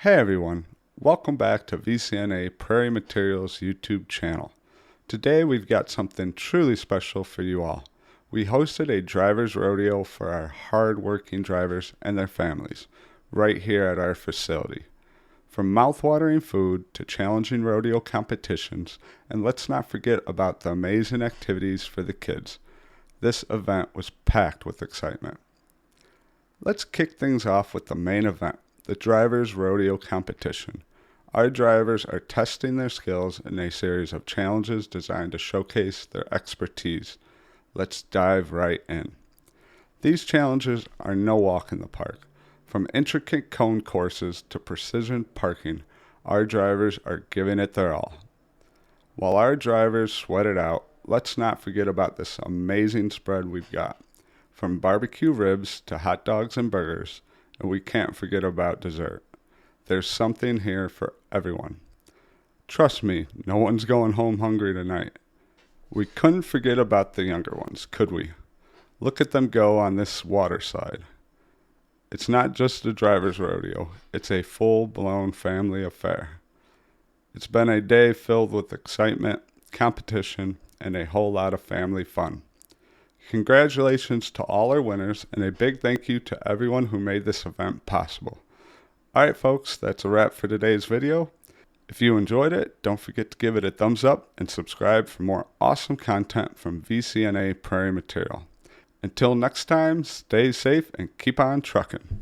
Hey everyone, welcome back to VCNA Prairie Material's YouTube channel. Today we've got something truly special for you all. We hosted a Drivers Rodeo for our hard-working drivers and their families, right here at our facility. From mouth-watering food to challenging rodeo competitions, and let's not forget about the amazing activities for the kids. This event was packed with excitement. Let's kick things off with the main event, the Drivers Rodeo Competition. Our drivers are testing their skills in a series of challenges designed to showcase their expertise. Let's dive right in. These challenges are no walk in the park. From intricate cone courses to precision parking, our drivers are giving it their all. While our drivers sweat it out, let's not forget about this amazing spread we've got. From barbecue ribs to hot dogs and burgers, and we can't forget about dessert. There's something here for everyone. Trust me, no one's going home hungry tonight. We couldn't forget about the younger ones, could we? Look at them go on this water slide. It's not just a driver's rodeo, it's a full-blown family affair. It's been a day filled with excitement, competition, and a whole lot of family fun. Congratulations to all our winners, and a big thank you to everyone who made this event possible. Alright folks, that's a wrap for today's video. If you enjoyed it, don't forget to give it a thumbs up and subscribe for more awesome content from VCNA Prairie Material. Until next time, stay safe and keep on trucking.